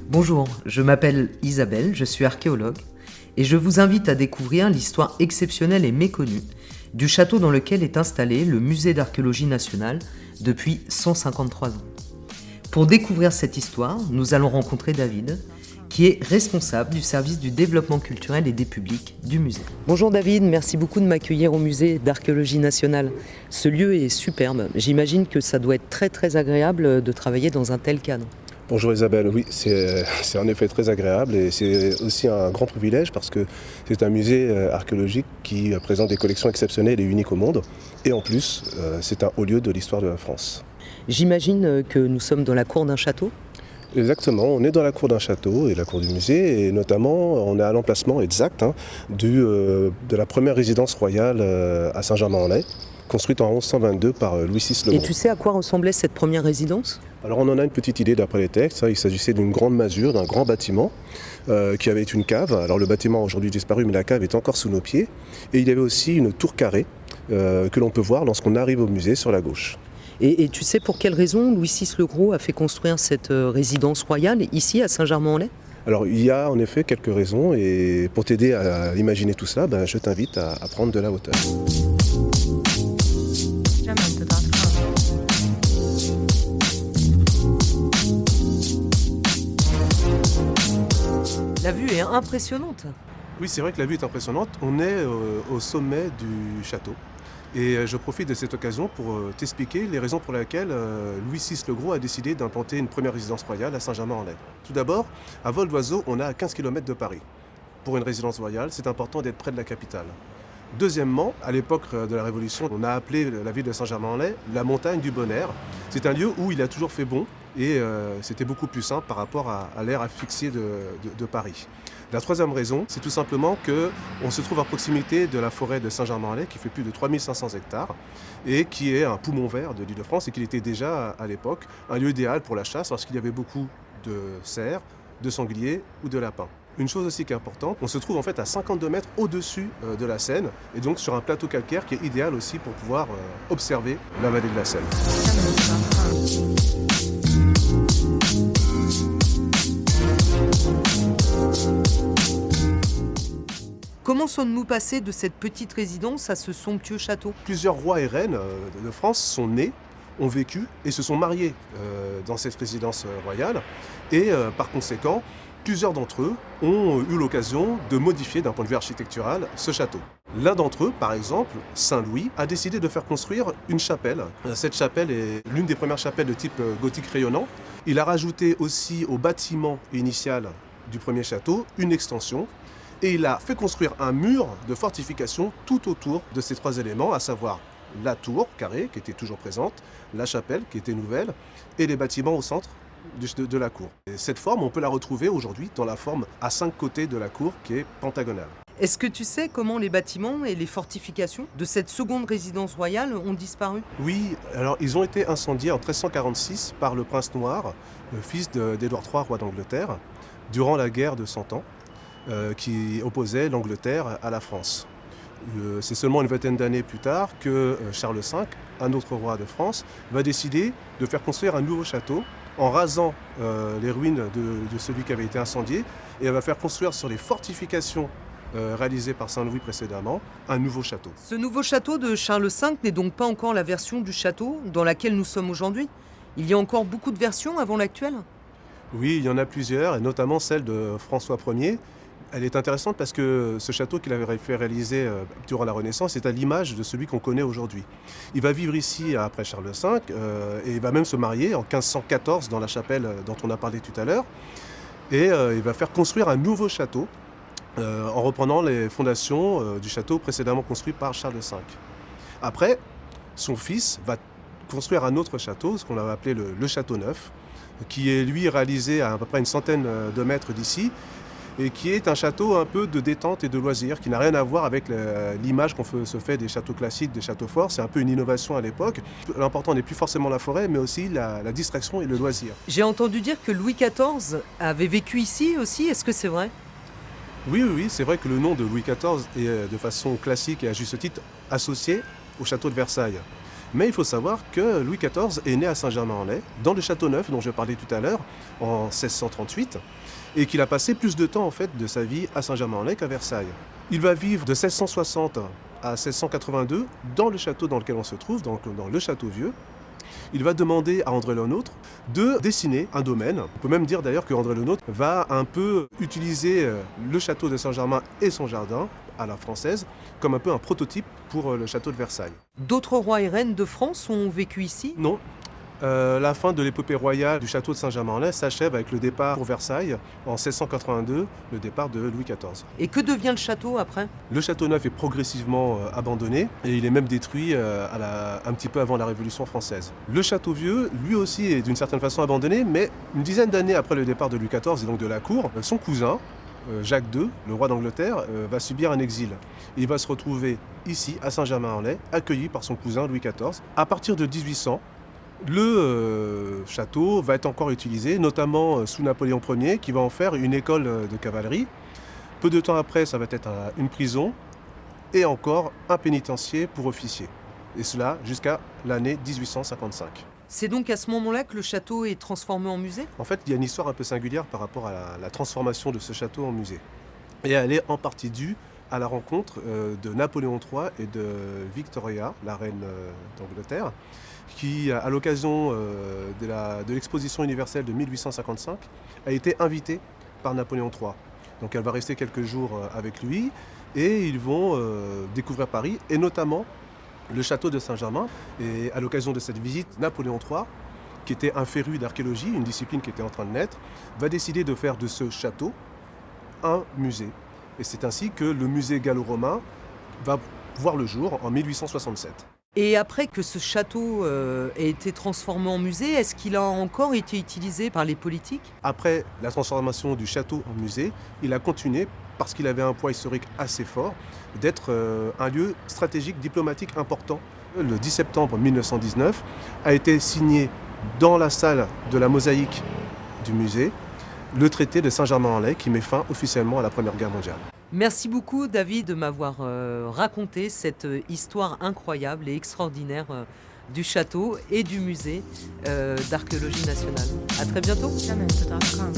Bonjour, je m'appelle Isabelle, je suis archéologue et je vous invite à découvrir l'histoire exceptionnelle et méconnue du château dans lequel est installé le Musée d'archéologie nationale depuis 153 ans. Pour découvrir cette histoire, nous allons rencontrer David, qui est responsable du service du développement culturel et des publics du musée. Bonjour David, merci beaucoup de m'accueillir au Musée d'archéologie nationale. Ce lieu est superbe, j'imagine que ça doit être très agréable de travailler dans un tel cadre. Bonjour Isabelle, oui, c'est en effet très agréable et c'est aussi un grand privilège parce que c'est un musée archéologique qui présente des collections exceptionnelles et uniques au monde. Et en plus, c'est un haut lieu de l'histoire de la France. J'imagine que nous sommes dans la cour d'un château ? Exactement, on est dans la cour d'un château et la cour du musée et notamment on est à l'emplacement exact de la première résidence royale à Saint-Germain-en-Laye, construite en 1122 par Louis VI le Grand. Et tu sais à quoi ressemblait cette première résidence ? Alors on en a une petite idée d'après les textes. Il s'agissait d'une grande masure, d'un grand bâtiment qui avait une cave. Alors le bâtiment a aujourd'hui disparu, mais la cave est encore sous nos pieds. Et il y avait aussi une tour carrée que l'on peut voir lorsqu'on arrive au musée sur la gauche. Et tu sais pour quelle raison Louis VI le Gros a fait construire cette résidence royale ici à Saint-Germain-en-Laye ? Alors il y a en effet quelques raisons et pour t'aider à imaginer tout ça, je t'invite à prendre de la hauteur. La vue est impressionnante. Oui, c'est vrai que la vue est impressionnante. On est au sommet du château. Et je profite de cette occasion pour t'expliquer les raisons pour lesquelles Louis VI le Gros a décidé d'implanter une première résidence royale à Saint-Germain-en-Laye. Tout d'abord, à vol d'oiseau, on est à 15 km de Paris. Pour une résidence royale, c'est important d'être près de la capitale. Deuxièmement, à l'époque de la Révolution, on a appelé la ville de Saint-Germain-en-Laye la montagne du bon air. C'est un lieu où il a toujours fait bon et c'était beaucoup plus simple par rapport à l'air asphyxié de Paris. La troisième raison, c'est tout simplement qu'on se trouve à proximité de la forêt de Saint-Germain-en-Laye qui fait plus de 3500 hectares et qui est un poumon vert de l'Île-de-France et qu'il était déjà à l'époque un lieu idéal pour la chasse parce qu'il y avait beaucoup de cerfs, de sangliers ou de lapins. Une chose aussi qui est importante, on se trouve en fait à 52 mètres au-dessus de la Seine et donc sur un plateau calcaire qui est idéal aussi pour pouvoir observer la vallée de la Seine. Comment sommes-nous passés de cette petite résidence à ce somptueux château ? Plusieurs rois et reines de France sont nés, ont vécu et se sont mariés dans cette résidence royale. Et par conséquent, plusieurs d'entre eux ont eu l'occasion de modifier d'un point de vue architectural ce château. L'un d'entre eux, par exemple, Saint-Louis, a décidé de faire construire une chapelle. Cette chapelle est l'une des premières chapelles de type gothique rayonnant. Il a rajouté aussi au bâtiment initial du premier château une extension. Et il a fait construire un mur de fortification tout autour de ces trois éléments, à savoir la tour carrée, qui était toujours présente, la chapelle, qui était nouvelle, et les bâtiments au centre de la cour. Et cette forme, on peut la retrouver aujourd'hui dans la forme à 5 côtés de la cour, qui est pentagonale. Est-ce que tu sais comment les bâtiments et les fortifications de cette seconde résidence royale ont disparu ? Oui, alors ils ont été incendiés en 1346 par le prince noir, le fils d'Édouard III, roi d'Angleterre, durant la guerre de 100 ans. Qui opposait l'Angleterre à la France. C'est seulement une vingtaine d'années plus tard que Charles V, un autre roi de France, va décider de faire construire un nouveau château en rasant les ruines de celui qui avait été incendié et elle va faire construire sur les fortifications réalisées par Saint-Louis précédemment un nouveau château. Ce nouveau château de Charles V n'est donc pas encore la version du château dans laquelle nous sommes aujourd'hui ? Il y a encore beaucoup de versions avant l'actuelle ? Oui, il y en a plusieurs, et notamment celle de François Ier. Elle est intéressante parce que ce château qu'il avait fait réaliser durant la Renaissance est à l'image de celui qu'on connaît aujourd'hui. Il va vivre ici après Charles V et il va même se marier en 1514 dans la chapelle dont on a parlé tout à l'heure. Et il va faire construire un nouveau château en reprenant les fondations du château précédemment construit par Charles V. Après, son fils va construire un autre château, ce qu'on avait appelé le Château Neuf, qui est lui réalisé à peu près une centaine de mètres d'ici, et qui est un château un peu de détente et de loisirs, qui n'a rien à voir avec l'image qu'on se fait des châteaux classiques, des châteaux forts. C'est un peu une innovation à l'époque. L'important n'est plus forcément la forêt, mais aussi la distraction et le loisir. J'ai entendu dire que Louis XIV avait vécu ici aussi, est-ce que c'est vrai ? Oui, c'est vrai que le nom de Louis XIV est de façon classique et à juste titre associé au château de Versailles. Mais il faut savoir que Louis XIV est né à Saint-Germain-en-Laye, dans le château neuf dont je parlais tout à l'heure, en 1638, et qu'il a passé plus de temps en fait de sa vie à Saint-Germain-en-Laye qu'à Versailles. Il va vivre de 1660 à 1682 dans le château dans lequel on se trouve, donc dans le château vieux. Il va demander à André Le Nôtre de dessiner un domaine. On peut même dire d'ailleurs que André Le Nôtre va un peu utiliser le château de Saint-Germain et son jardin à la française comme un peu un prototype pour le château de Versailles. D'autres rois et reines de France ont vécu ici ? Non. La fin de l'épopée royale du château de Saint-Germain-en-Laye s'achève avec le départ pour Versailles en 1682, le départ de Louis XIV. Et que devient le château après ? Le château neuf est progressivement abandonné et il est même détruit un petit peu avant la Révolution française. Le château vieux, lui aussi, est d'une certaine façon abandonné, mais une dizaine d'années après le départ de Louis XIV et donc de la cour, son cousin, Jacques II, le roi d'Angleterre, va subir un exil. Et il va se retrouver ici, à Saint-Germain-en-Laye, accueilli par son cousin Louis XIV. À partir de 1800, le château va être encore utilisé, notamment sous Napoléon Ier, qui va en faire une école de cavalerie. Peu de temps après, ça va être une prison et encore un pénitencier pour officiers. Et cela jusqu'à l'année 1855. C'est donc à ce moment-là que le château est transformé en musée ? En fait, il y a une histoire un peu singulière par rapport à la transformation de ce château en musée. Et elle est en partie due à la rencontre de Napoléon III et de Victoria, la reine d'Angleterre, qui, à l'occasion de l'exposition universelle de 1855, a été invitée par Napoléon III. Donc elle va rester quelques jours avec lui et ils vont découvrir Paris et notamment le château de Saint-Germain. Et à l'occasion de cette visite, Napoléon III, qui était un féru d'archéologie, une discipline qui était en train de naître, va décider de faire de ce château un musée. Et c'est ainsi que le musée gallo-romain va voir le jour en 1867. Et après que ce château ait été transformé en musée, est-ce qu'il a encore été utilisé par les politiques ? Après la transformation du château en musée, il a continué, parce qu'il avait un poids historique assez fort, d'être un lieu stratégique, diplomatique important. Le 10 septembre 1919 a été signé dans la salle de la mosaïque du musée le traité de Saint-Germain-en-Laye qui met fin officiellement à la Première Guerre mondiale. Merci beaucoup David de m'avoir raconté cette histoire incroyable et extraordinaire du château et du musée d'archéologie nationale. À très bientôt. Jamendo.com